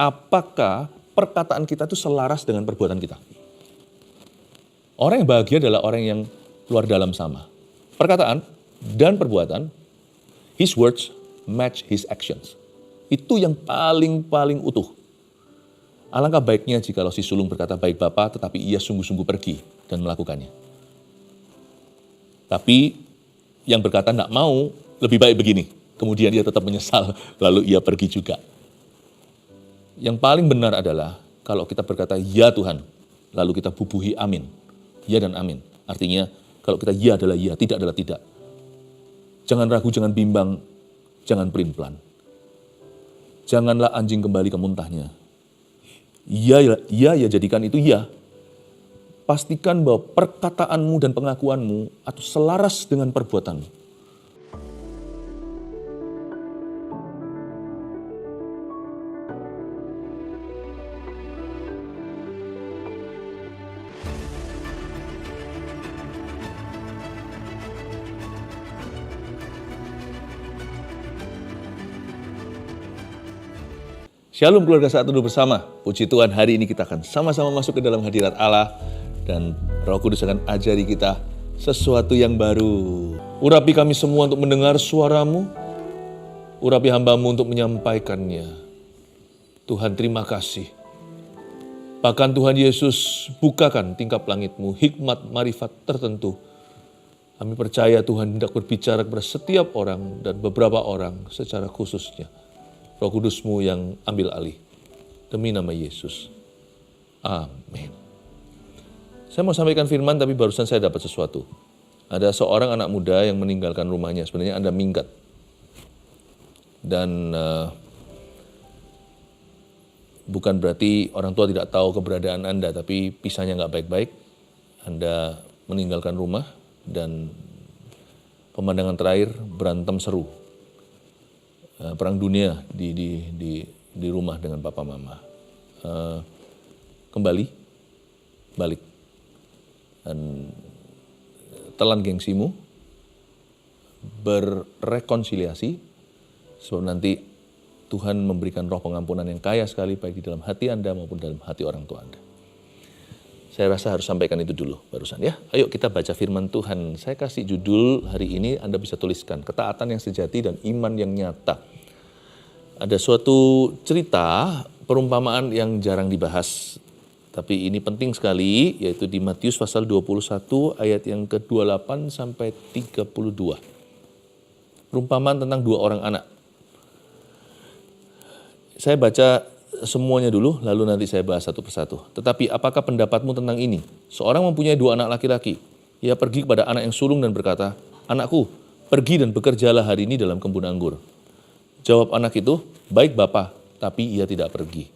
apakah perkataan kita itu selaras dengan perbuatan kita. Orang yang bahagia adalah orang yang luar dalam sama. Perkataan dan perbuatan, his words match his actions. Itu yang paling utuh. Alangkah baiknya jikalau si sulung berkata, baik Bapa, tetapi ia sungguh-sungguh pergi dan melakukannya. Tapi yang berkata tidak mau, lebih baik begini. Kemudian ia tetap menyesal, lalu ia pergi juga. Yang paling benar adalah kalau kita berkata, ya Tuhan, lalu kita bubuhi amin. Ya dan amin. Artinya kalau kita ya adalah ya, tidak adalah tidak. Jangan ragu, jangan bimbang, jangan pelin-pelan. Janganlah anjing kembali ke muntahnya. Ya, jadikan itu ya. Pastikan bahwa perkataanmu dan pengakuanmu atau selaras dengan perbuatanmu. Shalom keluarga Saat Teduh Bersama. Puji Tuhan, hari ini kita akan sama-sama masuk ke dalam hadirat Allah dan Roh Kudus akan ajari kita sesuatu yang baru. Urapi kami semua untuk mendengar suara-Mu, urapi hamba-Mu untuk menyampaikannya. Tuhan, terima kasih. Bahkan Tuhan Yesus, bukakan tingkap langit-Mu, hikmat marifat tertentu. Kami percaya Tuhan hendak berbicara kepada setiap orang dan beberapa orang secara khususnya. Roh Kudus-Mu yang ambil alih. Demi nama Yesus. Amin. Saya mau sampaikan firman tapi barusan saya dapat sesuatu. Ada seorang anak muda yang meninggalkan rumahnya. Sebenarnya Anda minggat. Dan bukan berarti orang tua tidak tahu keberadaan Anda, tapi pisahnya nggak baik-baik. Anda meninggalkan rumah dan pemandangan terakhir berantem seru. Perang dunia di rumah dengan papa mama. Kembali, balik. Dan telan gengsimu, berrekonsiliasi, sebab nanti Tuhan memberikan roh pengampunan yang kaya sekali baik di dalam hati Anda maupun dalam hati orang tua Anda. Saya rasa harus sampaikan itu dulu barusan ya. Ayo kita baca firman Tuhan. Saya kasih judul hari ini, Anda bisa tuliskan, ketaatan yang sejati dan iman yang nyata. Ada suatu cerita, perumpamaan yang jarang dibahas. Tapi ini penting sekali, yaitu di Matius pasal 21 ayat yang ke-28 sampai 32. Perumpamaan tentang dua orang anak. Saya baca semuanya dulu, lalu nanti saya bahas satu persatu. Tetapi apakah pendapatmu tentang ini? Seorang mempunyai dua anak laki-laki. Ia pergi kepada anak yang sulung dan berkata, anakku, pergi dan bekerjalah hari ini dalam kebun anggur. Jawab anak itu, baik Bapa, tapi ia tidak pergi.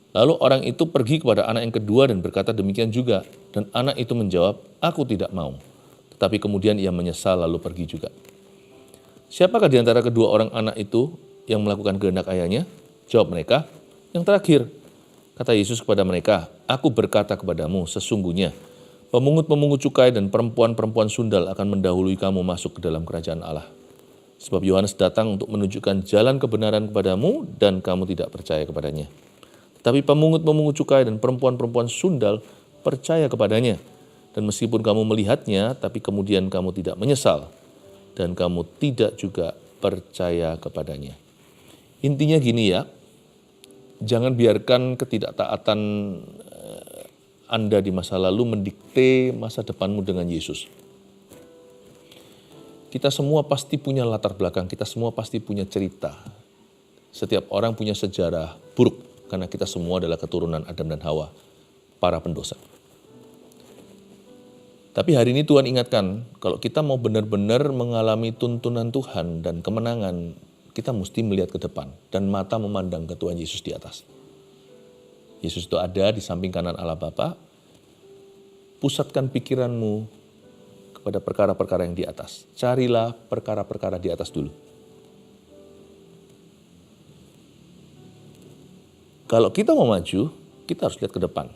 Lalu orang itu pergi kepada anak yang kedua dan berkata demikian juga. Dan anak itu menjawab, aku tidak mau. Tetapi kemudian ia menyesal lalu pergi juga. Siapakah di antara kedua orang anak itu yang melakukan kehendak ayahnya? Jawab mereka, yang terakhir. Kata Yesus kepada mereka, aku berkata kepadamu, sesungguhnya pemungut-pemungut cukai dan perempuan-perempuan sundal akan mendahului kamu masuk ke dalam kerajaan Allah. Sebab Yohanes datang untuk menunjukkan jalan kebenaran kepadamu dan kamu tidak percaya kepadanya. Tapi pemungut-pemungut cukai dan perempuan-perempuan sundal percaya kepadanya. Dan meskipun kamu melihatnya, tapi kemudian kamu tidak menyesal. Dan kamu tidak juga percaya kepadanya. Intinya gini ya, jangan biarkan ketidaktaatan Anda di masa lalu mendikte masa depanmu dengan Yesus. Kita semua pasti punya latar belakang, kita semua pasti punya cerita. Setiap orang punya sejarah buruk, karena kita semua adalah keturunan Adam dan Hawa, para pendosa. Tapi hari ini Tuhan ingatkan, kalau kita mau benar-benar mengalami tuntunan Tuhan dan kemenangan, kita mesti melihat ke depan dan mata memandang ke Tuhan Yesus di atas. Yesus itu ada di samping kanan Allah Bapa. Pusatkan pikiranmu pada perkara-perkara yang di atas. Carilah perkara-perkara di atas dulu. Kalau kita mau maju, kita harus lihat ke depan.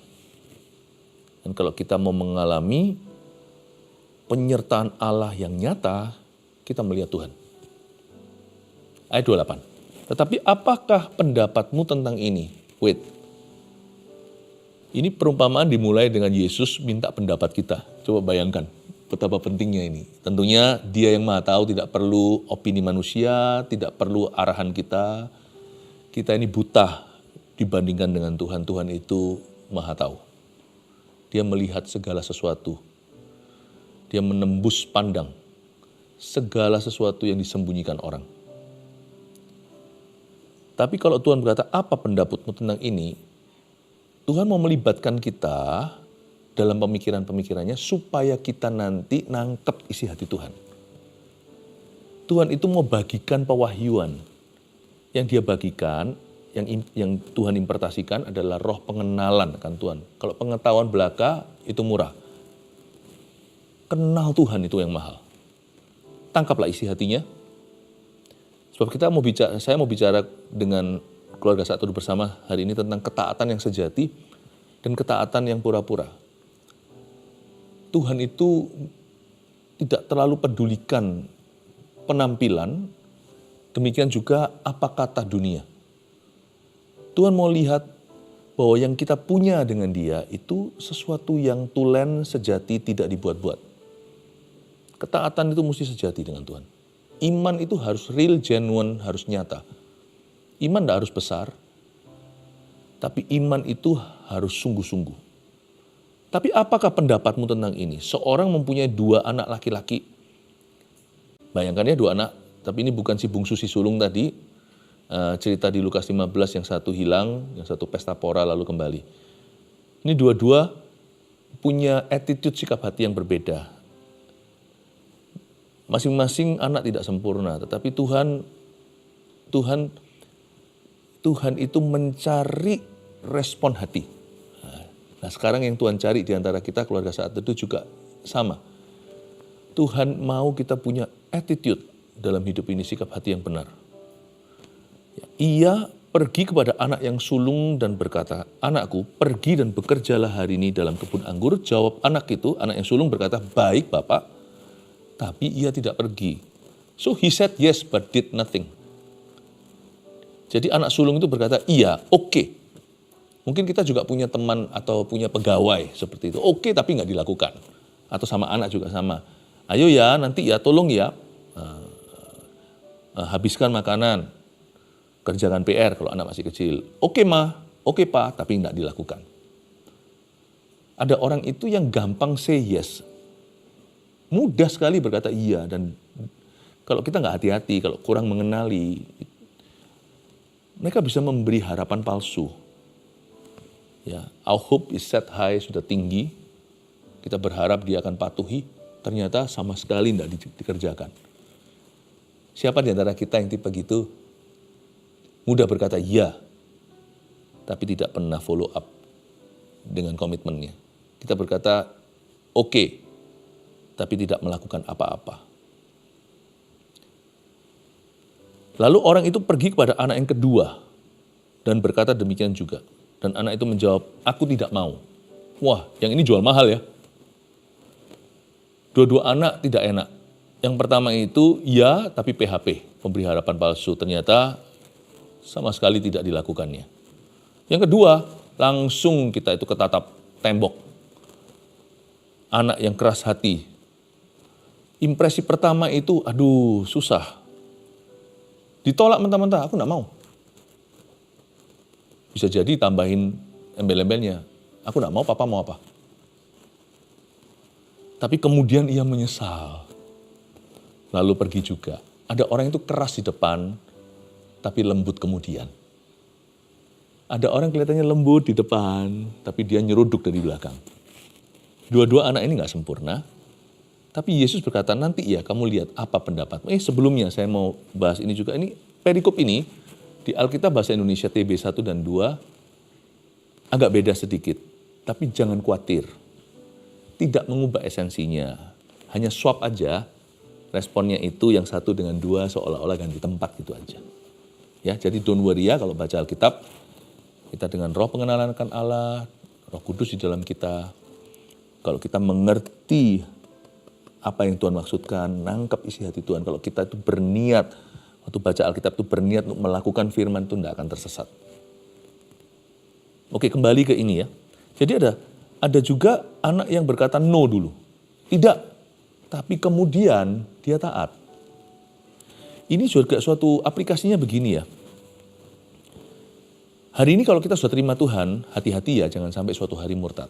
Dan kalau kita mau mengalami penyertaan Allah yang nyata, kita melihat Tuhan. Ayat 28. Tetapi apakah pendapatmu tentang ini? Wait, ini perumpamaan dimulai dengan Yesus minta pendapat kita. Coba bayangkan betapa pentingnya ini. Tentunya Dia yang Maha Tahu, tidak perlu opini manusia, tidak perlu arahan kita. Kita ini buta dibandingkan dengan Tuhan. Tuhan itu Maha Tahu. Dia melihat segala sesuatu. Dia menembus pandang segala sesuatu yang disembunyikan orang. Tapi kalau Tuhan berkata, apa pendapatmu tentang ini? Tuhan mau melibatkan kita dalam pemikiran-pemikirannya supaya kita nanti nangkep isi hati Tuhan. Tuhan itu mau bagikan pewahyuan. Yang Dia bagikan, yang Tuhan impartasikan adalah roh pengenalan akan Tuhan. Kalau pengetahuan belaka itu murah. Kenal Tuhan itu yang mahal. Tangkaplah isi hatinya. Sebab saya mau bicara dengan keluarga Satu Bersama hari ini tentang ketaatan yang sejati dan ketaatan yang pura-pura. Tuhan itu tidak terlalu pedulikan penampilan, demikian juga apa kata dunia. Tuhan mau lihat bahwa yang kita punya dengan Dia itu sesuatu yang tulen, sejati, tidak dibuat-buat. Ketaatan itu mesti sejati dengan Tuhan. Iman itu harus real, genuine, harus nyata. Iman tidak harus besar, tapi iman itu harus sungguh-sungguh. Tapi apakah pendapatmu tentang ini? Seorang mempunyai 2 anak laki-laki. Bayangkan ya 2 anak, tapi ini bukan si bungsu si sulung tadi. Cerita di Lukas 15 yang satu hilang, yang satu pesta pora lalu kembali. Ini dua-dua punya attitude sikap hati yang berbeda. Masing-masing anak tidak sempurna, tetapi Tuhan itu mencari respon hati. Nah, sekarang yang Tuhan cari di antara kita, keluarga Saat Teduh juga sama. Tuhan mau kita punya attitude dalam hidup ini, sikap hati yang benar. Ia pergi kepada anak yang sulung dan berkata, "Anakku, pergi dan bekerjalah hari ini dalam kebun anggur." Jawab anak yang sulung berkata, "Baik, Bapak." Tapi ia tidak pergi. So he said yes but did nothing. Jadi anak sulung itu berkata, iya, oke. Mungkin kita juga punya teman atau punya pegawai seperti itu. Oke, tapi nggak dilakukan. Atau sama anak juga sama. Ayo ya, nanti ya, tolong ya. Habiskan makanan. Kerjakan PR kalau anak masih kecil. Oke ma, oke pa, tapi nggak dilakukan. Ada orang itu yang gampang say yes. Mudah sekali berkata iya, dan kalau kita nggak hati-hati, kalau kurang mengenali, mereka bisa memberi harapan palsu. Ya, our hope is set high, sudah tinggi. Kita berharap dia akan patuhi, ternyata sama sekali tidak dikerjakan. Siapa di antara kita yang tipe gitu? Mudah berkata iya, tapi tidak pernah follow up dengan komitmennya. Kita berkata oke, tapi tidak melakukan apa-apa. Lalu orang itu pergi kepada anak yang kedua dan berkata demikian juga. Dan anak itu menjawab, "Aku tidak mau." Wah, yang ini jual mahal ya. Dua-dua anak tidak enak. Yang pertama itu ya, tapi PHP, memberi harapan palsu. Ternyata sama sekali tidak dilakukannya. Yang kedua, langsung kita itu ketatap tembok. Anak yang keras hati. Impresi pertama itu, aduh susah. Ditolak mentah-mentah, aku enggak mau. Bisa jadi tambahin embel-embelnya, aku enggak mau, papa mau apa. Tapi kemudian ia menyesal. Lalu pergi juga. Ada orang itu keras di depan, tapi lembut kemudian. Ada orang kelihatannya lembut di depan, tapi dia nyeruduk dari belakang. Dua-dua anak ini enggak sempurna. Tapi Yesus berkata, nanti ya kamu lihat apa pendapatmu. Sebelumnya saya mau bahas ini juga. Ini perikop ini di Alkitab bahasa Indonesia TB 1 dan 2 agak beda sedikit. Tapi jangan khawatir. Tidak mengubah esensinya. Hanya swap aja. Responnya itu yang 1 dengan 2 seolah-olah ganti tempat gitu aja. Ya, jadi don't worry ya kalau baca Alkitab. Kita dengan roh pengenalan akan Allah, Roh Kudus di dalam kita. Kalau kita mengerti apa yang Tuhan maksudkan, nangkap isi hati Tuhan. Kalau kita itu berniat waktu baca Alkitab itu berniat untuk melakukan firman itu tidak akan tersesat. Oke, kembali ke ini ya. Jadi ada juga anak yang berkata no dulu. Tidak, tapi kemudian dia taat. Ini juga suatu aplikasinya begini ya. Hari ini kalau kita sudah terima Tuhan, hati-hati ya, jangan sampai suatu hari murtad.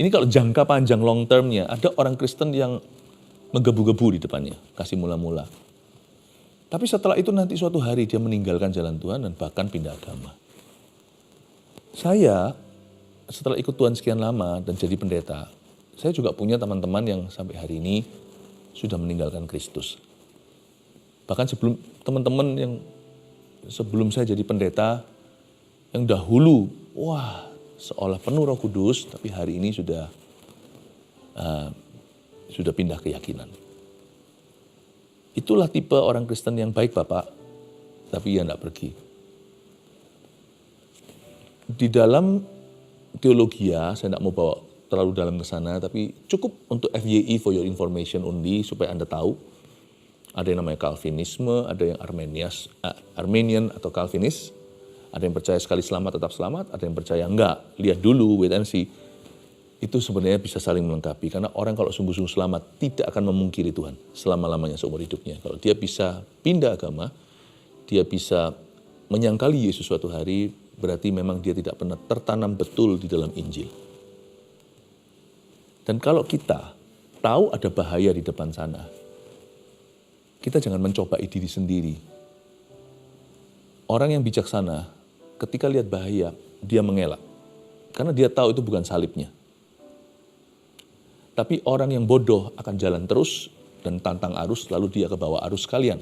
Ini kalau jangka panjang long termnya, ada orang Kristen yang menggebu-gebu di depannya, kasih mula-mula. Tapi setelah itu nanti suatu hari dia meninggalkan jalan Tuhan dan bahkan pindah agama. Saya setelah ikut Tuhan sekian lama dan jadi pendeta, saya juga punya teman-teman yang sampai hari ini sudah meninggalkan Kristus. Bahkan teman-teman yang sebelum saya jadi pendeta, yang dahulu, wah seolah penuh Roh Kudus, tapi hari ini sudah pindah keyakinan. Itulah tipe orang Kristen yang baik Bapak, tapi ia tidak pergi. Di dalam teologi ya, saya tidak mau bawa terlalu dalam ke sana, tapi cukup untuk FYI for your information only, supaya Anda tahu. Ada yang namanya Calvinisme, ada yang Armenian atau Calvinis, ada yang percaya sekali selamat tetap selamat, ada yang percaya enggak, lihat dulu, wait and see. Itu sebenarnya bisa saling melengkapi, karena orang kalau sungguh-sungguh selamat tidak akan memungkiri Tuhan selama-lamanya seumur hidupnya. Kalau dia bisa pindah agama, dia bisa menyangkali Yesus suatu hari, berarti memang dia tidak pernah tertanam betul di dalam Injil. Dan kalau kita tahu ada bahaya di depan sana, kita jangan mencobai diri sendiri. Orang yang bijaksana, ketika lihat bahaya, dia mengelak. Karena dia tahu itu bukan salibnya. Tapi orang yang bodoh akan jalan terus dan tantang arus, lalu dia ke bawah arus sekalian.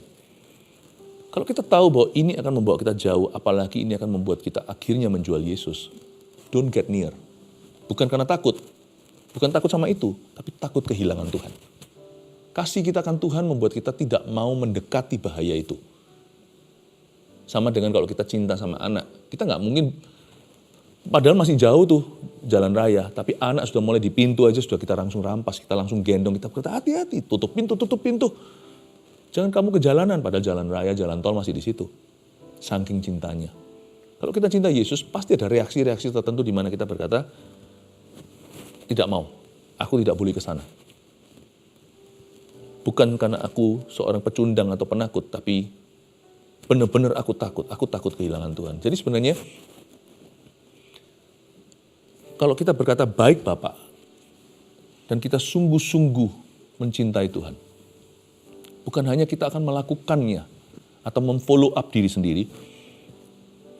Kalau kita tahu bahwa ini akan membawa kita jauh, apalagi ini akan membuat kita akhirnya menjual Yesus, don't get near. Bukan karena takut, bukan takut sama itu, tapi takut kehilangan Tuhan. Kasih kita akan Tuhan membuat kita tidak mau mendekati bahaya itu. Sama dengan kalau kita cinta sama anak, kita nggak mungkin, padahal masih jauh tuh jalan raya, tapi anak sudah mulai di pintu aja sudah kita langsung rampas, kita langsung gendong, kita berkata hati-hati, tutup pintu. Jangan kamu ke jalanan, padahal jalan raya, jalan tol masih di situ. Saking cintanya. Kalau kita cinta Yesus, pasti ada reaksi-reaksi tertentu di mana kita berkata, tidak mau, aku tidak boleh ke sana. Bukan karena aku seorang pecundang atau penakut, tapi benar-benar aku takut kehilangan Tuhan. Jadi sebenarnya, kalau kita berkata baik Bapak, dan kita sungguh-sungguh mencintai Tuhan, bukan hanya kita akan melakukannya, atau memfollow up diri sendiri,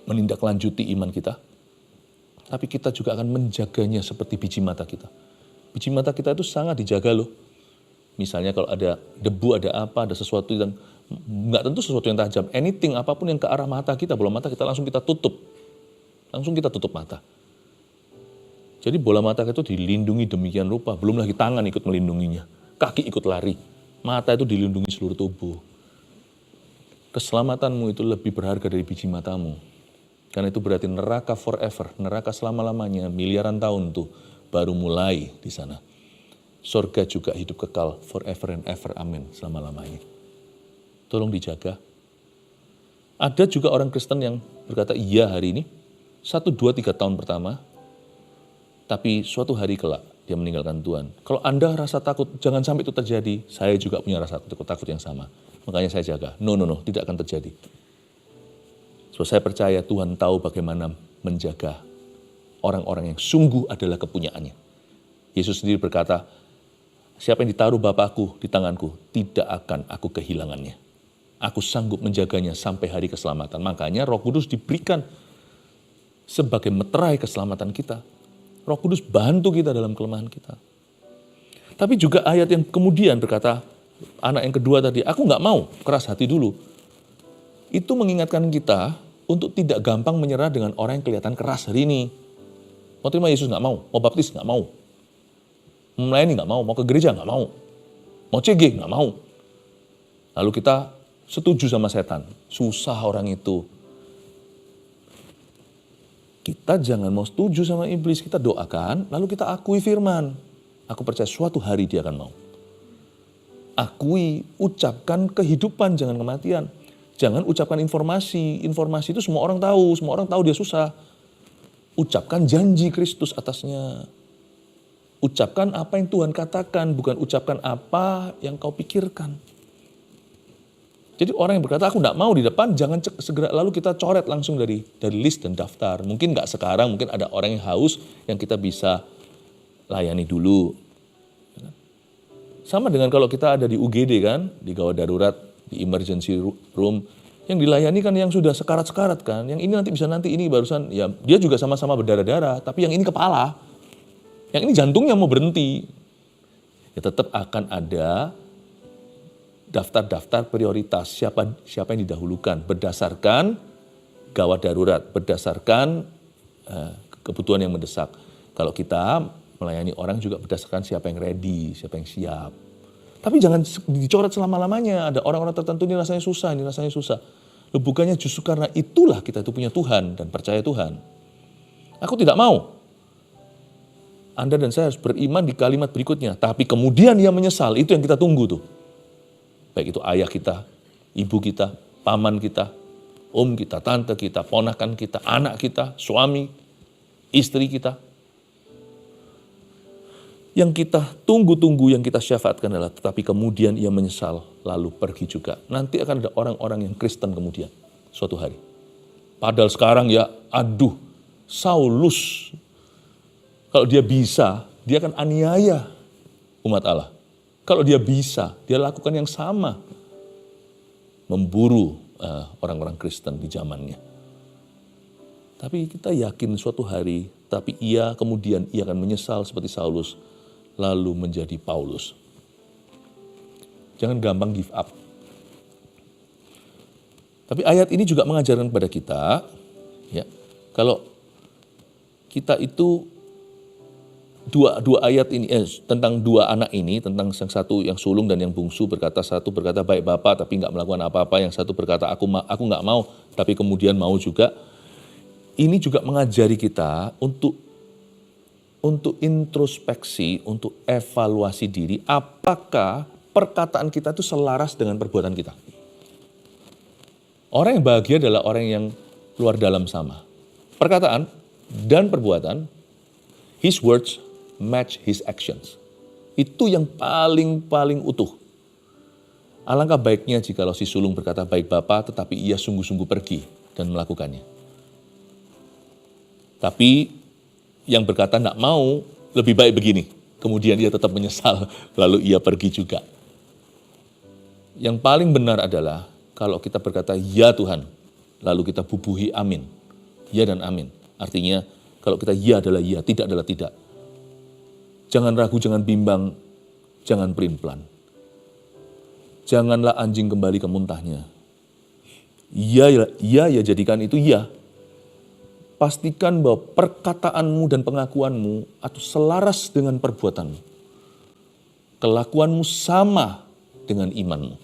menindaklanjuti iman kita, tapi kita juga akan menjaganya seperti biji mata kita. Biji mata kita itu sangat dijaga loh. Misalnya kalau ada debu, ada apa, ada sesuatu yang, nggak tentu sesuatu yang tajam, anything, apapun yang ke arah mata kita, bola mata kita langsung kita tutup. Langsung kita tutup mata. Jadi bola mata itu dilindungi demikian rupa, belum lagi tangan ikut melindunginya, kaki ikut lari, mata itu dilindungi seluruh tubuh. Keselamatanmu itu lebih berharga dari biji matamu. Karena itu berarti neraka forever, neraka selama-lamanya, miliaran tahun tuh baru mulai di sana. Surga juga hidup kekal forever and ever, amin, selama-lamanya. Tolong dijaga. Ada juga orang Kristen yang berkata, iya hari ini, 1, 2, 3 tahun pertama, tapi suatu hari kelak dia meninggalkan Tuhan. Kalau Anda rasa takut, jangan sampai itu terjadi. Saya juga punya rasa takut yang sama. Makanya saya jaga. No, tidak akan terjadi. So, saya percaya Tuhan tahu bagaimana menjaga orang-orang yang sungguh adalah kepunyaannya. Yesus sendiri berkata, siapa yang ditaruh Bapakku di tanganku, tidak akan aku kehilangannya. Aku sanggup menjaganya sampai hari keselamatan. Makanya Roh Kudus diberikan sebagai meterai keselamatan kita. Roh Kudus bantu kita dalam kelemahan kita. Tapi juga ayat yang kemudian berkata, anak yang kedua tadi, aku nggak mau, keras hati dulu. Itu mengingatkan kita untuk tidak gampang menyerah dengan orang yang kelihatan keras hari ini. Mau terima Yesus nggak mau, mau baptis nggak mau, melayani nggak mau ke gereja nggak mau CG nggak mau. Lalu kita setuju sama setan, susah orang itu. Kita jangan mau setuju sama iblis, kita doakan, lalu kita akui firman. Aku percaya suatu hari dia akan mau. akui, ucapkan kehidupan, jangan kematian. Jangan ucapkan informasi. Informasi itu semua orang tahu dia susah. Ucapkan janji Kristus atasnya. Ucapkan apa yang Tuhan katakan, bukan ucapkan apa yang kau pikirkan. Jadi orang yang berkata, aku enggak mau di depan, jangan segera lalu kita coret langsung dari list dan daftar. Mungkin enggak sekarang, mungkin ada orang yang haus yang kita bisa layani dulu. Sama dengan kalau kita ada di UGD kan, di gawat darurat, di emergency room, yang dilayani kan yang sudah sekarat-sekarat kan, yang ini nanti ini barusan, ya dia juga sama-sama berdarah-darah, tapi yang ini kepala, yang ini jantungnya mau berhenti. Ya tetap akan ada daftar-daftar prioritas siapa yang didahulukan berdasarkan gawat darurat, berdasarkan kebutuhan yang mendesak. Kalau kita melayani orang juga berdasarkan siapa yang ready, siapa yang siap. Tapi jangan dicoret selama-lamanya. Ada orang-orang tertentu ini rasanya susah, ini rasanya susah. Loh, bukannya justru karena itulah kita itu punya Tuhan dan percaya Tuhan. Aku tidak mau. Anda dan saya harus beriman di kalimat berikutnya. Tapi kemudian ia menyesal, itu yang kita tunggu tuh. Baik itu ayah kita, ibu kita, paman kita, om kita, tante kita, ponakan kita, anak kita, suami, istri kita. Yang kita tunggu-tunggu, yang kita syafaatkan adalah tetapi kemudian ia menyesal lalu pergi juga. Nanti akan ada orang-orang yang Kristen kemudian suatu hari. Padahal sekarang ya aduh, Saulus kalau dia bisa, dia akan aniaya umat Allah. Kalau dia bisa, dia lakukan yang sama. Memburu orang-orang Kristen di zamannya. Tapi kita yakin suatu hari, tapi ia akan menyesal seperti Saulus, lalu menjadi Paulus. Jangan gampang give up. Tapi ayat ini juga mengajarkan kepada kita, ya, kalau kita itu dua ayat ini tentang dua anak ini, tentang yang satu yang sulung dan yang bungsu satu berkata baik Bapa tapi nggak melakukan apa-apa, yang satu berkata aku nggak mau tapi kemudian mau juga. Ini juga mengajari kita untuk introspeksi, untuk evaluasi diri, apakah perkataan kita itu selaras dengan perbuatan kita. Orang yang bahagia adalah orang yang luar dalam sama. Perkataan dan perbuatan, his words match his actions. Itu yang paling utuh. Alangkah baiknya jikalau si sulung berkata baik Bapa, tetapi ia sungguh-sungguh pergi dan melakukannya. Tapi yang berkata tidak mau, lebih baik begini. Kemudian ia tetap menyesal, lalu ia pergi juga. Yang paling benar adalah kalau kita berkata ya Tuhan, lalu kita bubuhi amin. Ya dan amin. Artinya kalau kita ya adalah ya, tidak adalah tidak. Jangan ragu, jangan bimbang, jangan pelin-pelan. Janganlah anjing kembali ke muntahnya. Ya jadikan itu ya. Pastikan bahwa perkataanmu dan pengakuanmu atau selaras dengan perbuatanmu. Kelakuanmu sama dengan imanmu.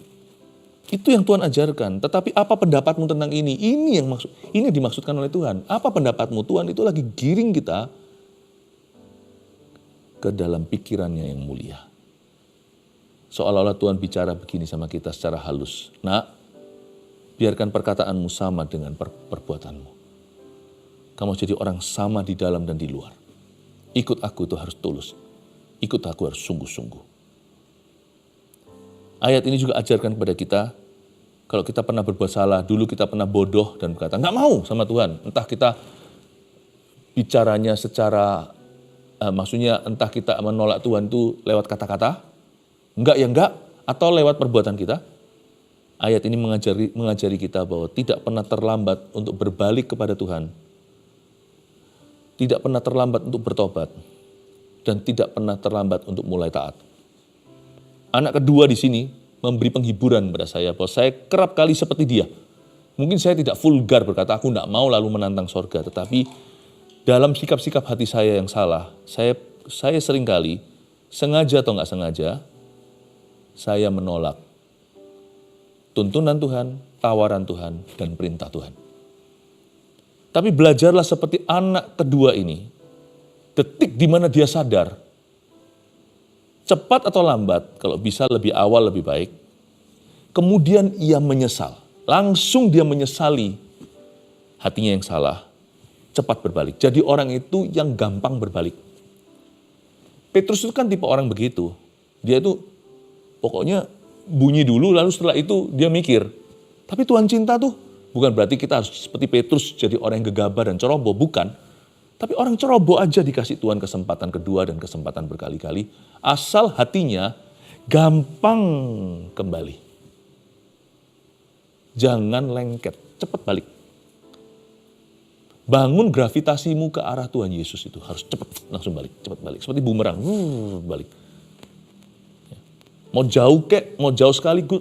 Itu yang Tuhan ajarkan. Tetapi apa pendapatmu tentang ini? Ini dimaksudkan oleh Tuhan. Apa pendapatmu? Tuhan itu lagi giring kita ke dalam pikirannya yang mulia. Seolah-olah Tuhan bicara begini sama kita secara halus. Nak, biarkan perkataanmu sama dengan perbuatanmu. Kamu jadi orang sama di dalam dan di luar. Ikut aku itu harus tulus. Ikut aku harus sungguh-sungguh. Ayat ini juga ajarkan kepada kita, kalau kita pernah berbuat salah, dulu kita pernah bodoh dan berkata, enggak mau sama Tuhan. Entah kita bicaranya secara, maksudnya entah kita menolak Tuhan itu lewat kata-kata, enggak ya enggak, atau lewat perbuatan kita. Ayat ini mengajari kita bahwa tidak pernah terlambat untuk berbalik kepada Tuhan. Tidak pernah terlambat untuk bertobat. Dan tidak pernah terlambat untuk mulai taat. Anak kedua di sini memberi penghiburan pada saya bahwa saya kerap kali seperti dia. Mungkin saya tidak vulgar berkata aku tidak mau lalu menantang sorga. Tetapi dalam sikap-sikap hati saya yang salah, saya seringkali sengaja atau nggak sengaja, saya menolak tuntunan Tuhan, tawaran Tuhan, dan perintah Tuhan. Tapi belajarlah seperti anak kedua ini, detik di mana dia sadar, cepat atau lambat, kalau bisa lebih awal lebih baik. Kemudian ia menyesal, langsung dia menyesali hatinya yang salah, cepat berbalik. Jadi orang itu yang gampang berbalik. Petrus itu kan tipe orang begitu. Dia itu pokoknya bunyi dulu lalu setelah itu dia mikir. Tapi Tuhan cinta tuh bukan berarti kita harus seperti Petrus jadi orang yang gegabah dan ceroboh, bukan. Tapi orang ceroboh aja dikasih Tuhan kesempatan kedua dan kesempatan berkali-kali. Asal hatinya gampang kembali. Jangan lengket, cepat balik. Bangun gravitasimu ke arah Tuhan Yesus itu harus cepat, langsung balik, cepat balik. Seperti bumerang, balik. Mau jauh mau jauh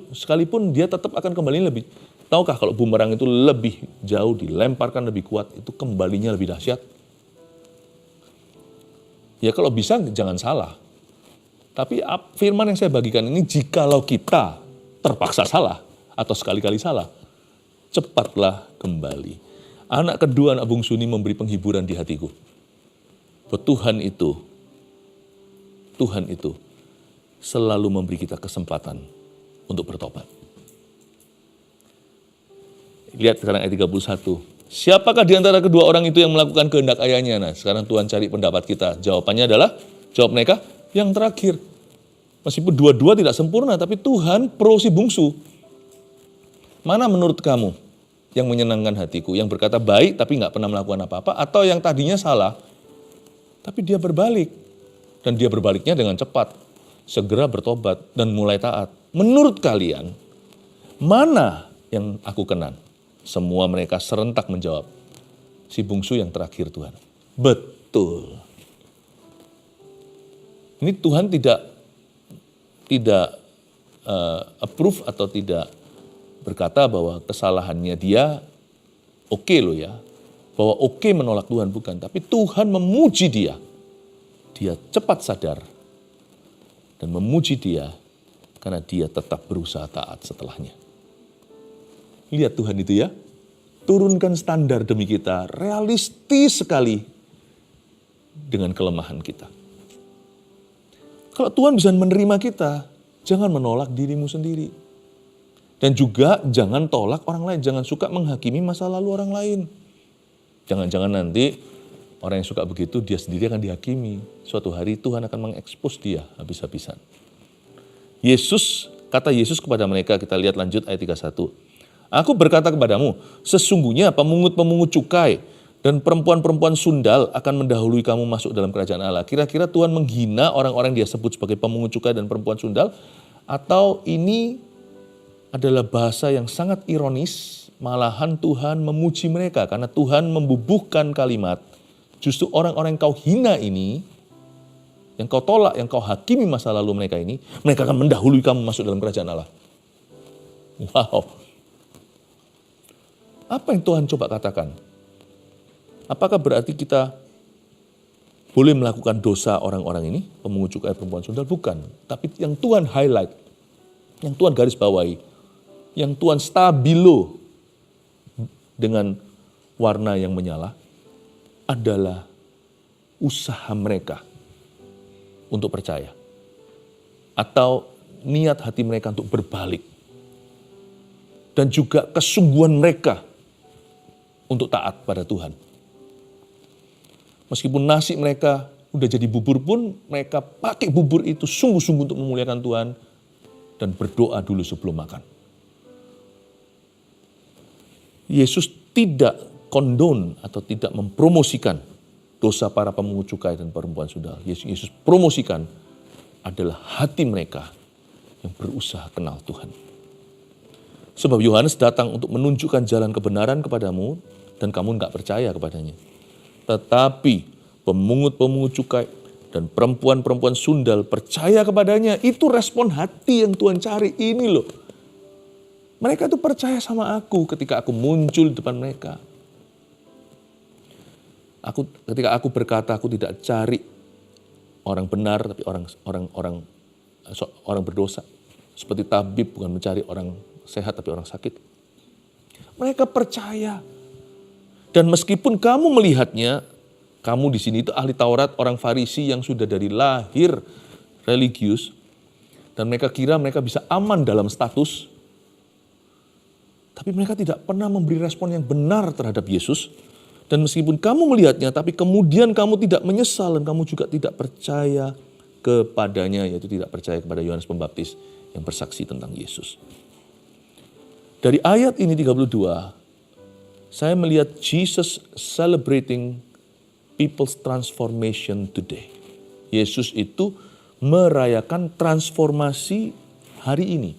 sekalipun dia tetap akan kembali lebih. Tahukah kalau bumerang itu lebih jauh dilemparkan lebih kuat, itu kembalinya lebih dahsyat. Ya kalau bisa jangan salah. Tapi firman yang saya bagikan ini, jikalau kita terpaksa salah atau sekali-kali salah, cepatlah kembali. Anak kedua, anak bungsu ini memberi penghiburan di hatiku. Bahwa Tuhan itu selalu memberi kita kesempatan untuk bertobat. Lihat sekarang ayat 31. Siapakah di antara kedua orang itu yang melakukan kehendak ayahnya? Nah, sekarang Tuhan cari pendapat kita. Jawabannya adalah, jawab mereka yang terakhir. Meskipun dua-dua tidak sempurna, tapi Tuhan pro si bungsu. Mana menurut kamu yang menyenangkan hatiku? Yang berkata baik tapi nggak pernah melakukan apa-apa, atau yang tadinya salah tapi dia berbalik, dan dia berbaliknya dengan cepat, segera bertobat dan mulai taat. Menurut kalian mana yang aku kenan? Semua mereka serentak menjawab, si bungsu yang terakhir Tuhan. Betul. Ini Tuhan tidak approve atau tidak berkata bahwa kesalahannya dia oke loh ya. Bahwa oke menolak Tuhan, bukan. Tapi Tuhan memuji dia. Dia cepat sadar. Dan memuji dia karena dia tetap berusaha taat setelahnya. Lihat Tuhan itu ya. Turunkan standar demi kita. Realistis sekali dengan kelemahan kita. Kalau Tuhan bisa menerima kita, jangan menolak dirimu sendiri. Dan juga jangan tolak orang lain, jangan suka menghakimi masa lalu orang lain. Jangan-jangan nanti orang yang suka begitu, dia sendiri akan dihakimi. Suatu hari Tuhan akan mengekspos dia habis-habisan. Kata Yesus kepada mereka, kita lihat lanjut ayat 31. Aku berkata kepadamu, sesungguhnya pemungut-pemungut cukai dan perempuan-perempuan sundal akan mendahului kamu masuk dalam kerajaan Allah. Kira-kira Tuhan menghina orang-orang dia sebut sebagai pemungut cukai dan perempuan sundal? Atau ini adalah bahasa yang sangat ironis, malahan Tuhan memuji mereka karena Tuhan membubuhkan kalimat, justru orang-orang yang kau hina ini, yang kau tolak, yang kau hakimi masa lalu mereka ini, mereka akan mendahului kamu masuk dalam kerajaan Allah. Wow. Apa yang Tuhan coba katakan? Apakah berarti kita boleh melakukan dosa orang-orang ini, pemungut cukai, perempuan sundal? Bukan. Tapi yang Tuhan highlight, yang Tuhan garis bawahi, yang Tuhan stabilo dengan warna yang menyala adalah usaha mereka untuk percaya. Atau niat hati mereka untuk berbalik. Dan juga kesungguhan mereka untuk taat pada Tuhan. Meskipun nasi mereka udah jadi bubur pun, mereka pakai bubur itu sungguh-sungguh untuk memuliakan Tuhan dan berdoa dulu sebelum makan. Yesus tidak kondon atau tidak mempromosikan dosa para pemungut cukai dan perempuan sundal. Yesus promosikan adalah hati mereka yang berusaha kenal Tuhan. Sebab Yohanes datang untuk menunjukkan jalan kebenaran kepadamu dan kamu enggak percaya kepadanya. Tetapi pemungut-pemungut cukai dan perempuan-perempuan sundal percaya kepadanya. Itu respon hati yang Tuhan cari. Ini loh. Mereka itu percaya sama aku ketika aku muncul di depan mereka. Ketika aku berkata aku tidak cari orang benar tapi orang berdosa. Seperti tabib bukan mencari orang sehat tapi orang sakit. Mereka percaya. Dan meskipun kamu melihatnya, kamu di sini itu ahli Taurat, orang Farisi yang sudah dari lahir religius, dan mereka kira mereka bisa aman dalam status, tapi mereka tidak pernah memberi respon yang benar terhadap Yesus. Dan meskipun kamu melihatnya, tapi kemudian kamu tidak menyesal dan kamu juga tidak percaya kepadanya, yaitu tidak percaya kepada Yohanes Pembaptis yang bersaksi tentang Yesus. Dari ayat ini 32, saya melihat Jesus celebrating people's transformation today. Yesus itu merayakan transformasi hari ini.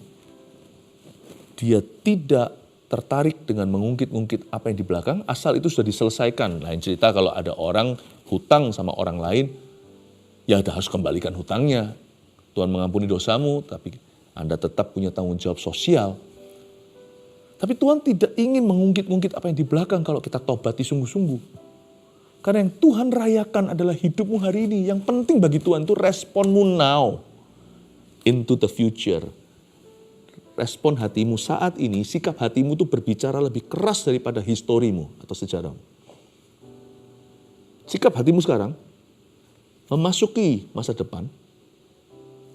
Dia tidak tertarik dengan mengungkit-ungkit apa yang di belakang, asal itu sudah diselesaikan. Lain cerita kalau ada orang hutang sama orang lain, ya harus kembalikan hutangnya. Tuhan mengampuni dosamu, tapi Anda tetap punya tanggung jawab sosial. Tapi Tuhan tidak ingin mengungkit-ungkit apa yang di belakang kalau kita tobati sungguh-sungguh. Karena yang Tuhan rayakan adalah hidupmu hari ini. Yang penting bagi Tuhan itu responmu now into the future. Respon hatimu saat ini, sikap hatimu itu berbicara lebih keras daripada historimu atau sejarahmu. Sikap hatimu sekarang memasuki masa depan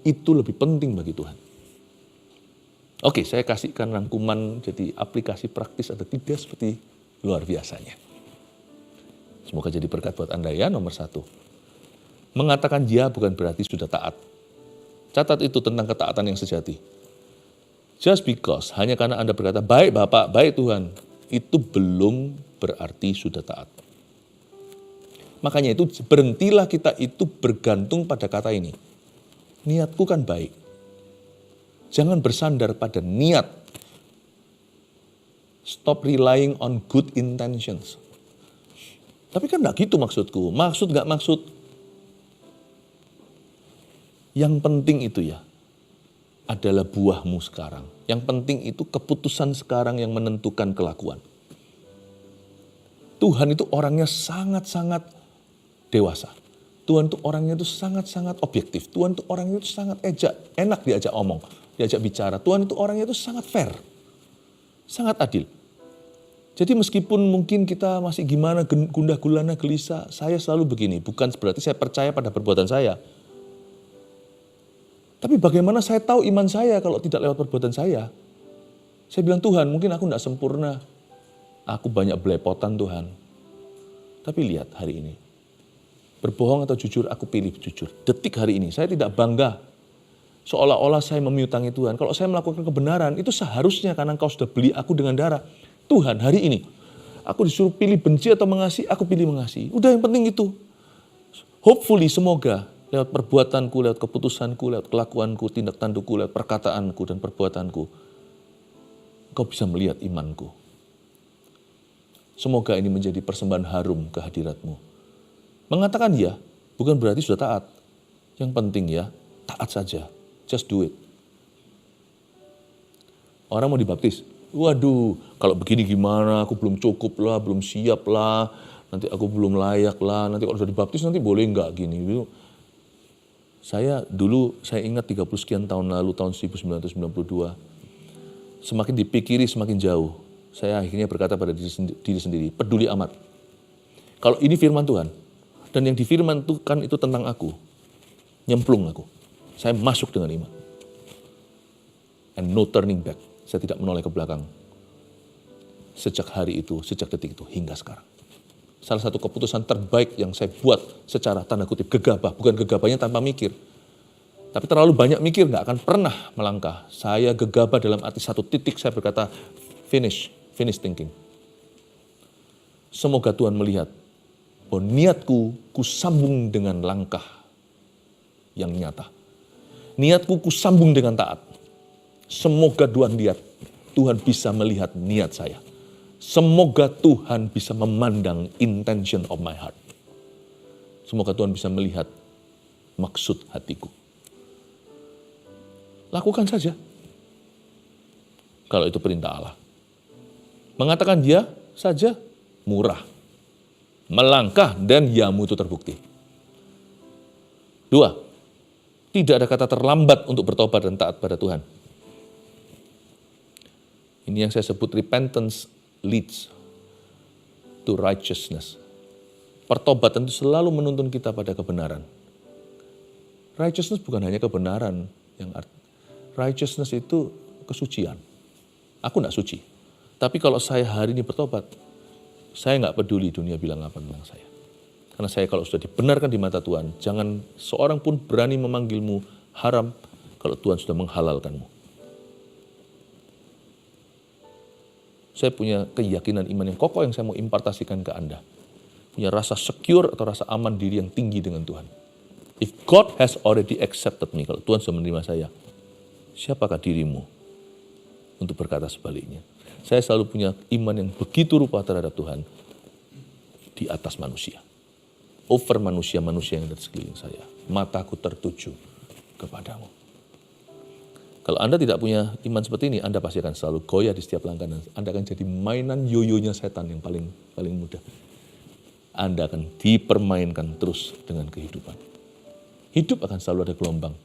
itu lebih penting bagi Tuhan. Oke, saya kasihkan rangkuman jadi aplikasi praktis ada 3 seperti luar biasanya. Semoga jadi berkat buat Anda ya. Nomor 1, mengatakan ya bukan berarti sudah taat. Catat itu tentang ketaatan yang sejati. Just because, hanya karena Anda berkata, baik Bapak, baik Tuhan, itu belum berarti sudah taat. Makanya itu berhentilah kita itu bergantung pada kata ini. Niatku kan baik. Jangan bersandar pada niat. Stop relying on good intentions. Tapi kan enggak gitu maksudku. Maksud enggak maksud. Yang penting itu ya adalah buahmu sekarang. Yang penting itu keputusan sekarang yang menentukan kelakuan. Tuhan itu orangnya sangat-sangat dewasa. Tuhan itu orangnya itu sangat-sangat objektif. Tuhan itu orangnya itu sangat enak diajak omong, diajak bicara. Tuhan itu orangnya itu sangat fair, sangat adil. Jadi meskipun mungkin kita masih gimana gundah gulana gelisah, saya selalu begini, bukan berarti saya percaya pada perbuatan saya. Tapi bagaimana saya tahu iman saya kalau tidak lewat perbuatan saya? Saya bilang, Tuhan mungkin aku tidak sempurna, aku banyak belepotan Tuhan. Tapi lihat hari ini, berbohong atau jujur, aku pilih jujur. Detik hari ini, saya tidak bangga. Seolah-olah saya memiutangi Tuhan. Kalau saya melakukan kebenaran, itu seharusnya karena Engkau sudah beli aku dengan darah. Tuhan, hari ini, aku disuruh pilih benci atau mengasihi, aku pilih mengasihi. Udah yang penting itu. Hopefully, semoga lewat perbuatanku, lewat keputusanku, lewat kelakuanku, tindak tandukku, lewat perkataanku dan perbuatanku, Engkau bisa melihat imanku. Semoga ini menjadi persembahan harum kehadirat-Mu. Mengatakan ya, bukan berarti sudah taat. Yang penting ya, taat saja. Just do it. Orang mau dibaptis. Waduh, kalau begini gimana? Aku belum cukup lah, belum siap lah. Nanti aku belum layak lah. Nanti kalau sudah dibaptis nanti boleh enggak gini. Saya ingat 30 sekian tahun lalu, tahun 1992. Semakin dipikiri semakin jauh. Saya akhirnya berkata pada diri sendiri, peduli amat. Kalau ini firman Tuhan, dan yang difirmankan itu tentang aku, nyemplung aku. Saya masuk dengan iman. And no turning back. Saya tidak menoleh ke belakang. Sejak hari itu, sejak detik itu, hingga sekarang. Salah satu keputusan terbaik yang saya buat secara tanda kutip gegabah. Bukan gegabahnya tanpa mikir. Tapi terlalu banyak mikir gak akan pernah melangkah. Saya gegabah dalam arti satu titik saya berkata, finish thinking. Semoga Tuhan melihat bahwa niatku kusambung dengan langkah yang nyata. Niatku kusambung dengan taat. Semoga Tuhan bisa melihat niat saya. Semoga Tuhan bisa memandang intention of my heart. Semoga Tuhan bisa melihat maksud hatiku. Lakukan saja. Kalau itu perintah Allah. Mengatakan ya saja murah. Melangkah dan yamu itu terbukti. 2, tidak ada kata terlambat untuk bertobat dan taat pada Tuhan. Ini yang saya sebut repentance leads to righteousness. Pertobatan itu selalu menuntun kita pada kebenaran. Righteousness bukan hanya kebenaran. Righteousness itu kesucian. Aku tidak suci. Tapi kalau saya hari ini bertobat, saya nggak peduli dunia bilang apa tentang saya. Karena saya kalau sudah dibenarkan di mata Tuhan, jangan seorang pun berani memanggilmu haram kalau Tuhan sudah menghalalkanmu. Saya punya keyakinan iman yang kokoh yang saya mau impartasikan ke Anda. Punya rasa secure atau rasa aman diri yang tinggi dengan Tuhan. If God has already accepted me, kalau Tuhan sudah menerima saya, siapakah dirimu untuk berkata sebaliknya? Saya selalu punya iman yang begitu rupa terhadap Tuhan di atas manusia. Over manusia-manusia yang ada di sekeliling saya. Mataku tertuju kepadamu. Kalau Anda tidak punya iman seperti ini, Anda pasti akan selalu goyah di setiap langkah. Anda akan jadi mainan yoyonya setan yang paling mudah. Anda akan dipermainkan terus dengan kehidupan. Hidup akan selalu ada gelombang.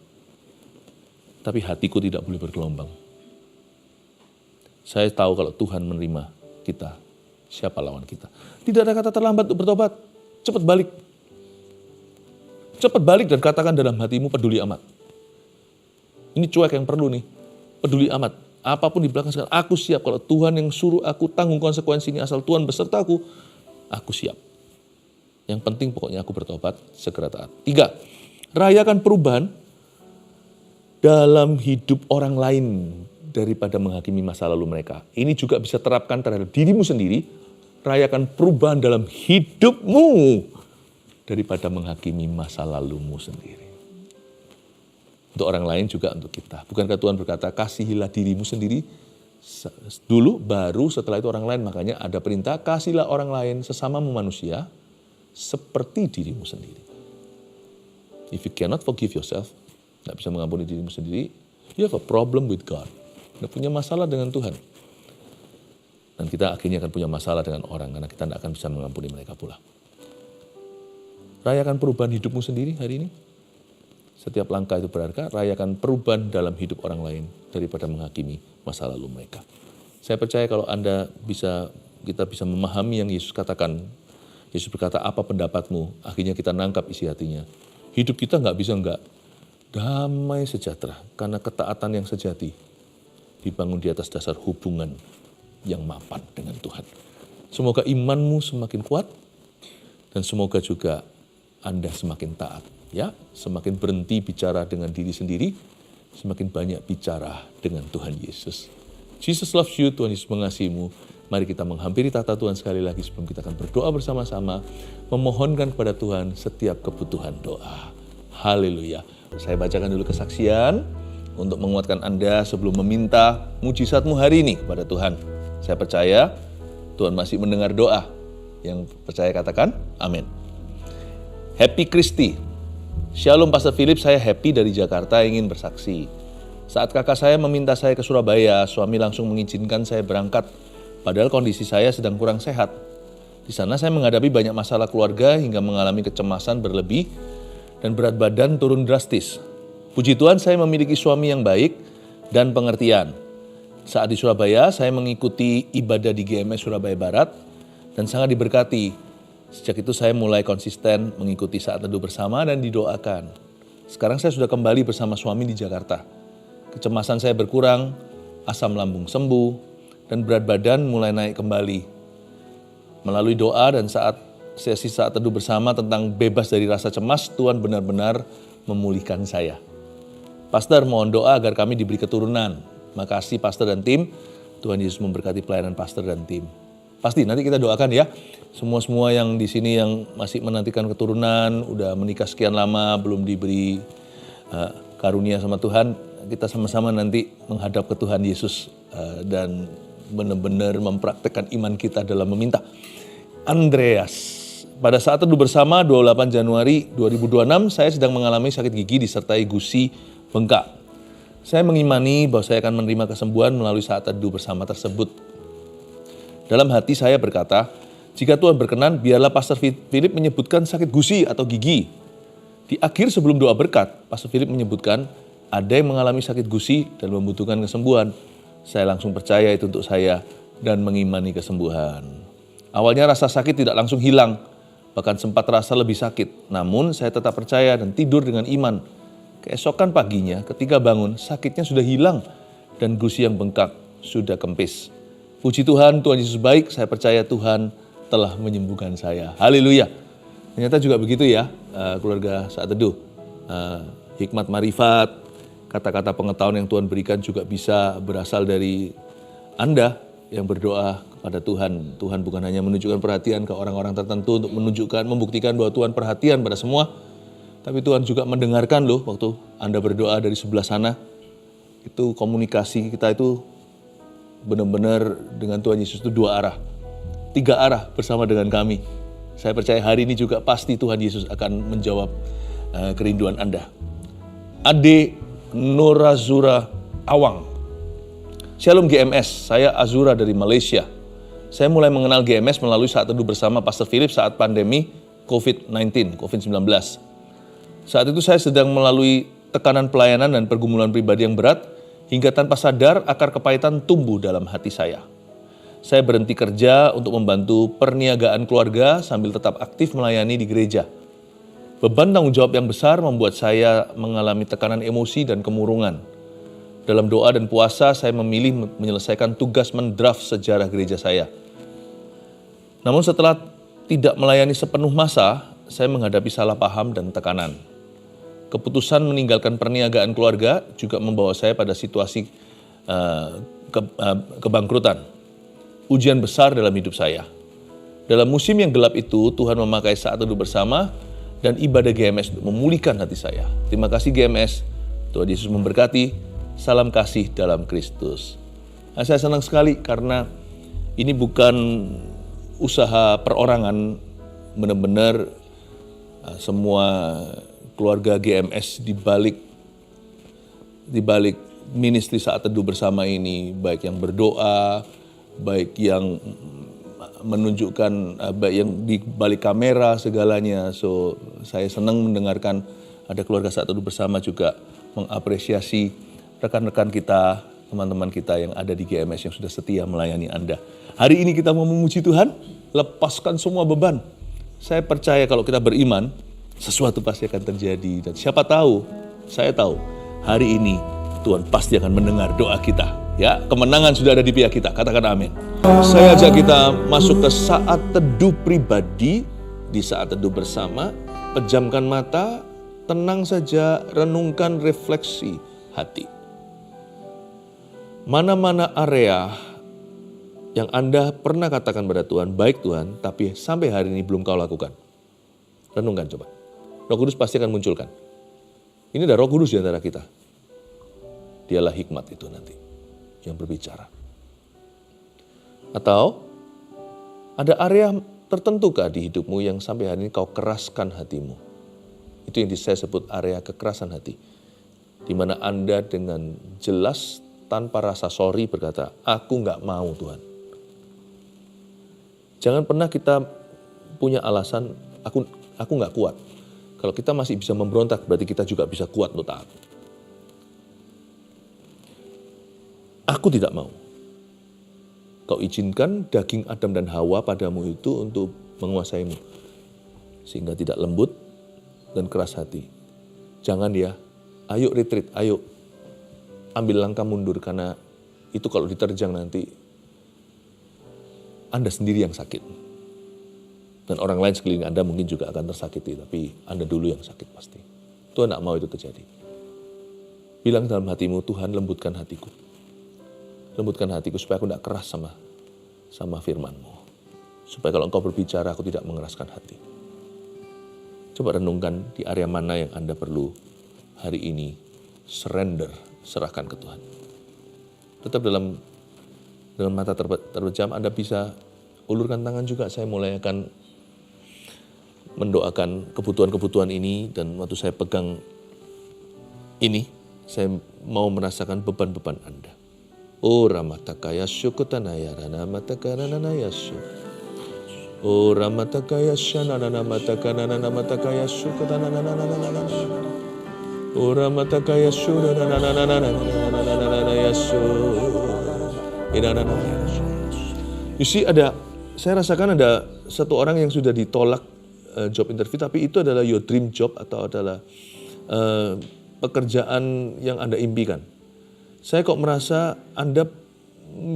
Tapi hatiku tidak boleh bergelombang. Saya tahu kalau Tuhan menerima kita, siapa lawan kita. Tidak ada kata terlambat untuk bertobat. Cepat balik. Cepat balik dan katakan dalam hatimu peduli amat. Ini cuek yang perlu nih. Peduli amat. Apapun di belakang sekarang, aku siap. Kalau Tuhan yang suruh aku tanggung konsekuensinya asal Tuhan besertaku, aku siap. Yang penting pokoknya aku bertobat, segera taat. 3, rayakan perubahan dalam hidup orang lain daripada menghakimi masa lalu mereka. Ini juga bisa terapkan terhadap dirimu sendiri. Rayakan perubahan dalam hidupmu daripada menghakimi masa lalumu sendiri. Untuk orang lain juga untuk kita. Bukankah Tuhan berkata, kasihilah dirimu sendiri dulu, baru setelah itu orang lain. Makanya ada perintah, kasihilah orang lain sesamamu manusia seperti dirimu sendiri. If you cannot forgive yourself, tidak bisa mengampuni dirimu sendiri, you have a problem with God. Anda punya masalah dengan Tuhan. Dan kita akhirnya akan punya masalah dengan orang, karena kita tidak akan bisa mengampuni mereka pula. Rayakan perubahan hidupmu sendiri hari ini. Setiap langkah itu berharga, rayakan perubahan dalam hidup orang lain daripada menghakimi masa lalu mereka. Saya percaya kalau kita bisa memahami yang Yesus katakan. Yesus berkata, apa pendapatmu? Akhirnya kita nangkap isi hatinya. Hidup kita nggak bisa nggak damai sejahtera, karena ketaatan yang sejati dibangun di atas dasar hubungan yang mapan dengan Tuhan. Semoga imanmu semakin kuat, dan semoga juga Anda semakin taat. Ya, semakin berhenti bicara dengan diri sendiri, semakin banyak bicara dengan Tuhan Yesus. Jesus loves you, Tuhan Yesus mengasihimu. Mari kita menghampiri tahta Tuhan sekali lagi sebelum kita akan berdoa bersama-sama, memohonkan kepada Tuhan setiap kebutuhan doa. Haleluya. Saya bacakan dulu kesaksian untuk menguatkan Anda sebelum meminta mujizatmu hari ini kepada Tuhan. Saya percaya Tuhan masih mendengar doa. Yang percaya katakan amin. Happy Kristi. Shalom Pastor Philip, saya happy dari Jakarta ingin bersaksi. Saat kakak saya meminta saya ke Surabaya, suami langsung mengizinkan saya berangkat. Padahal kondisi saya sedang kurang sehat. Di sana saya menghadapi banyak masalah keluarga hingga mengalami kecemasan berlebih dan berat badan turun drastis. Puji Tuhan saya memiliki suami yang baik dan pengertian. Saat di Surabaya saya mengikuti ibadah di GMS Surabaya Barat dan sangat diberkati. Sejak itu saya mulai konsisten mengikuti saat teduh bersama dan didoakan. Sekarang saya sudah kembali bersama suami di Jakarta. Kecemasan saya berkurang, asam lambung sembuh, dan berat badan mulai naik kembali. Melalui doa dan sesi saat teduh bersama tentang bebas dari rasa cemas, Tuhan benar-benar memulihkan saya. Pastor, mohon doa agar kami diberi keturunan. Makasih Pastor dan tim. Tuhan Yesus memberkati pelayanan Pastor dan tim. Pasti nanti kita doakan ya. Semua yang di sini yang masih menantikan keturunan, udah menikah sekian lama, belum diberi karunia sama Tuhan, kita sama-sama nanti menghadap ke Tuhan Yesus dan benar-benar mempraktekkan iman kita dalam meminta. Andreas, pada saat teduh bersama 28 Januari 2026, saya sedang mengalami sakit gigi disertai gusi bengkak. Saya mengimani bahwa saya akan menerima kesembuhan melalui saat teduh bersama tersebut. Dalam hati saya berkata, jika Tuhan berkenan, biarlah Pastor Philip menyebutkan sakit gusi atau gigi. Di akhir sebelum doa berkat, Pastor Philip menyebutkan ada yang mengalami sakit gusi dan membutuhkan kesembuhan. Saya langsung percaya itu untuk saya dan mengimani kesembuhan. Awalnya rasa sakit tidak langsung hilang, bahkan sempat terasa lebih sakit. Namun saya tetap percaya dan tidur dengan iman. Keesokan paginya ketika bangun, sakitnya sudah hilang dan gusi yang bengkak sudah kempis. Puji Tuhan, Tuhan Yesus baik, saya percaya Tuhan telah menyembuhkan saya. Haleluya. Ternyata juga begitu ya, keluarga Saat Teduh. Hikmat marifat, kata-kata pengetahuan yang Tuhan berikan juga bisa berasal dari Anda yang berdoa kepada Tuhan. Tuhan bukan hanya menunjukkan perhatian ke orang-orang tertentu untuk membuktikan bahwa Tuhan perhatian pada semua, tapi Tuhan juga mendengarkan loh waktu Anda berdoa dari sebelah sana. Itu komunikasi kita itu benar-benar dengan Tuhan Yesus itu 2 arah. 3 arah bersama dengan kami. Saya percaya hari ini juga pasti Tuhan Yesus akan menjawab kerinduan Anda. Ade Norazura Awang. Shalom GMS, saya Azura dari Malaysia. Saya mulai mengenal GMS melalui Saat Teduh bersama Pastor Philip saat pandemi COVID-19. Saat itu saya sedang melalui tekanan pelayanan dan pergumulan pribadi yang berat, hingga tanpa sadar akar kepahitan tumbuh dalam hati saya. Saya berhenti kerja untuk membantu perniagaan keluarga sambil tetap aktif melayani di gereja. Beban tanggung jawab yang besar membuat saya mengalami tekanan emosi dan kemurungan. Dalam doa dan puasa, saya memilih menyelesaikan tugas mendraft sejarah gereja saya. Namun setelah tidak melayani sepenuh masa, saya menghadapi salah paham dan tekanan. Keputusan meninggalkan perniagaan keluarga juga membawa saya pada situasi kebangkrutan. Ujian besar dalam hidup saya. Dalam musim yang gelap itu, Tuhan memakai Saat Teduh bersama dan ibadah GMS untuk memulihkan hati saya. Terima kasih GMS, Tuhan Yesus memberkati. Salam kasih dalam Kristus. Nah, saya senang sekali karena ini bukan usaha perorangan, benar-benar semua keluarga GMS di balik ministry Saat Teduh bersama ini, baik yang berdoa, baik yang menunjukkan, baik yang di balik kamera segalanya. So saya senang mendengarkan ada keluarga Saat Teduh bersama juga mengapresiasi rekan-rekan kita, teman-teman kita yang ada di GMS yang sudah setia melayani Anda. Hari ini kita mau memuji Tuhan, lepaskan semua beban. Saya percaya kalau kita beriman, sesuatu pasti akan terjadi. Dan siapa tahu, saya tahu, hari ini Tuhan pasti akan mendengar doa kita. Ya, kemenangan sudah ada di pihak kita, katakan amin. Saya ajak kita masuk ke Saat Teduh pribadi, di Saat Teduh bersama. Pejamkan mata, tenang saja, renungkan refleksi hati. Mana-mana area yang Anda pernah katakan pada Tuhan, baik Tuhan, tapi sampai hari ini belum kau lakukan. Renungkan coba. Roh Kudus pasti akan munculkan. Ini ada Roh Kudus di antara kita. Dialah hikmat itu nanti yang berbicara. Atau ada area tertentukah di hidupmu yang sampai hari ini kau keraskan hatimu. Itu yang saya sebut area kekerasan hati. Di mana Anda dengan jelas tanpa rasa sorry berkata, aku nggak mau Tuhan. Jangan pernah kita punya alasan, aku nggak kuat. Kalau kita masih bisa memberontak, berarti kita juga bisa kuat untuk taat. Aku tidak mau. Kau izinkan daging Adam dan Hawa padamu itu untuk menguasaimu. Sehingga tidak lembut dan keras hati. Jangan ya, ayo retreat, ayo. Ambil langkah mundur karena itu kalau diterjang nanti Anda sendiri yang sakit. Dan orang lain sekeliling Anda mungkin juga akan tersakiti, tapi Anda dulu yang sakit pasti. Tuhan tak mau itu terjadi. Bilang dalam hatimu, Tuhan lembutkan hatiku. Lembutkan hatiku supaya aku tidak keras sama firman-Mu. Supaya kalau Engkau berbicara aku tidak mengeraskan hati. Coba renungkan di area mana yang Anda perlu hari ini surrender, serahkan ke Tuhan. Tetap dalam mata terpejam, Anda bisa ulurkan tangan juga. Saya mulai akan mendoakan kebutuhan-kebutuhan ini, dan waktu saya pegang ini, saya mau merasakan beban-beban Anda. Oh ramatakaya syukutanaya rana matakanana yasu. Oh ramatakaya shanana matakanana matakaya syukutanana. Ora mata kaya sudah You see, saya rasakan ada satu orang yang sudah ditolak job interview, tapi itu adalah your dream job atau adalah pekerjaan yang Anda impikan. Saya kok merasa Anda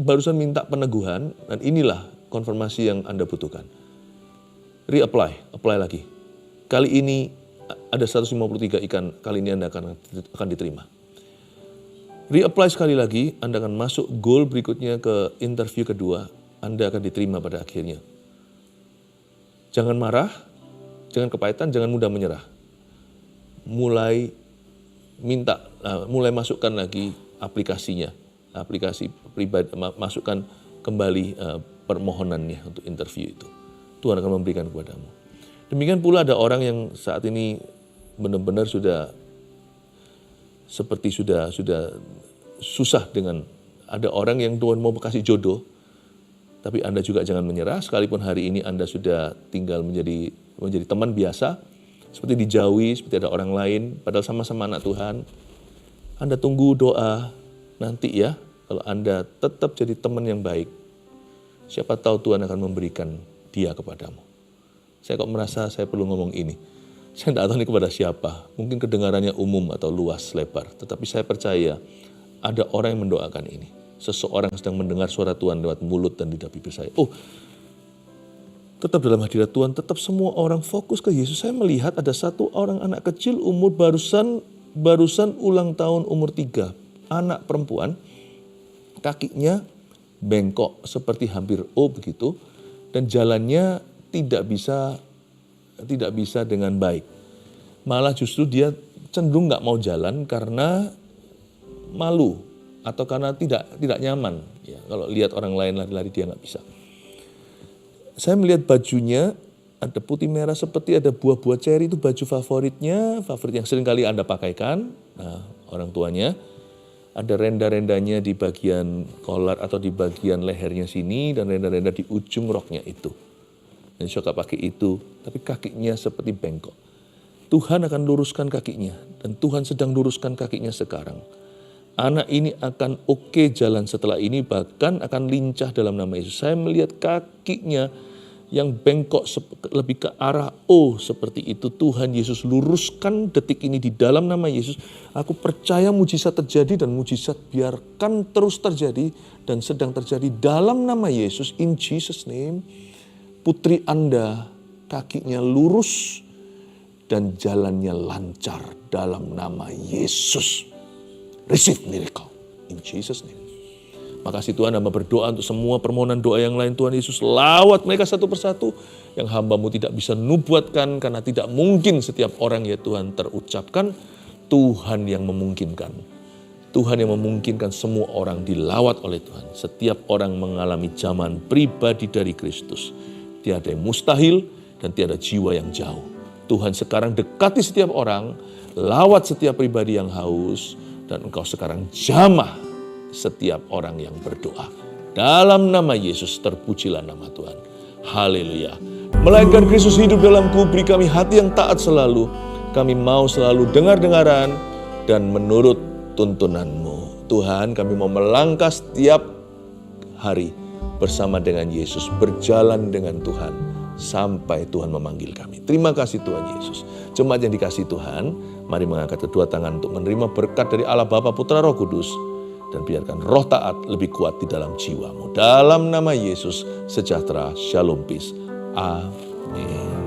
barusan minta peneguhan dan inilah konfirmasi yang Anda butuhkan. Apply lagi. Kali ini ada 153 ikan, kali ini Anda akan diterima. Reapply sekali lagi, Anda akan masuk goal berikutnya ke interview kedua, Anda akan diterima pada akhirnya. Jangan marah, jangan kepahitan, jangan mudah menyerah. Mulai masukkan lagi aplikasinya, aplikasi pribadi, masukkan kembali permohonannya untuk interview itu. Tuhan akan memberikan kepadamu. Demikian pula ada orang yang saat ini benar-benar sudah susah dengan, ada orang yang Tuhan mau kasih jodoh, tapi Anda juga jangan menyerah, sekalipun hari ini Anda sudah tinggal menjadi teman biasa, seperti dijauhi, seperti ada orang lain, padahal sama-sama anak Tuhan. Anda tunggu doa nanti ya, kalau Anda tetap jadi teman yang baik, siapa tahu Tuhan akan memberikan dia kepadamu. Saya kok merasa saya perlu ngomong ini. Saya tidak tahu ini kepada siapa, mungkin kedengarannya umum atau luas lebar, tetapi saya percaya ada orang yang mendoakan ini. Seseorang sedang mendengar suara Tuhan lewat mulut dan lidah bibir saya. Tetap dalam hadirat Tuhan, tetap semua orang fokus ke Yesus. Saya melihat ada satu orang anak kecil umur barusan ulang tahun umur 3. Anak perempuan, kakinya bengkok seperti hampir O begitu. Dan jalannya tidak bisa dengan baik. Malah justru dia cenderung gak mau jalan karena malu. Atau karena tidak nyaman. Ya, kalau lihat orang lain lari-lari dia gak bisa. Saya melihat bajunya ada putih merah seperti ada buah-buah ceri, itu baju favorit yang sering kali Anda pakaikan. Nah, orang tuanya ada renda-rendanya di bagian kollar atau di bagian lehernya sini dan renda-renda di ujung roknya itu. Dan suka pakai itu, tapi kakinya seperti bengkok. Tuhan akan luruskan kakinya dan Tuhan sedang luruskan kakinya sekarang. Anak ini akan oke jalan setelah ini, bahkan akan lincah dalam nama Yesus. Saya melihat kakinya yang bengkok lebih ke arah O seperti itu. Tuhan Yesus luruskan detik ini di dalam nama Yesus. Aku percaya mujizat terjadi dan mujizat biarkan terus terjadi dan sedang terjadi dalam nama Yesus. In Jesus name, putri Anda kakinya lurus dan jalannya lancar dalam nama Yesus. Receive miracle in Jesus name. Makasih Tuhan, hamba berdoa untuk semua permohonan doa yang lain. Tuhan Yesus lawat mereka satu persatu yang hamba-Mu tidak bisa nubuatkan karena tidak mungkin setiap orang ya Tuhan terucapkan. Tuhan yang memungkinkan. Tuhan yang memungkinkan semua orang dilawat oleh Tuhan. Setiap orang mengalami zaman pribadi dari Kristus. Tiada yang mustahil dan tiada jiwa yang jauh. Tuhan sekarang dekati setiap orang, lawat setiap pribadi yang haus, dan Engkau sekarang jamah setiap orang yang berdoa. Dalam nama Yesus terpujilah nama Tuhan. Haleluya. Melainkan Kristus hidup dalamku, beri kami hati yang taat selalu. Kami mau selalu dengar-dengaran dan menurut tuntunan-Mu. Tuhan, kami mau melangkah setiap hari bersama dengan Yesus, berjalan dengan Tuhan sampai Tuhan memanggil kami. Terima kasih Tuhan Yesus. Jemaat yang dikasihi Tuhan, mari mengangkat kedua tangan untuk menerima berkat dari Allah Bapa, Putra, Roh Kudus. Dan biarkan roh taat lebih kuat di dalam jiwamu. Dalam nama Yesus, sejahtera, shalom, peace. Amin.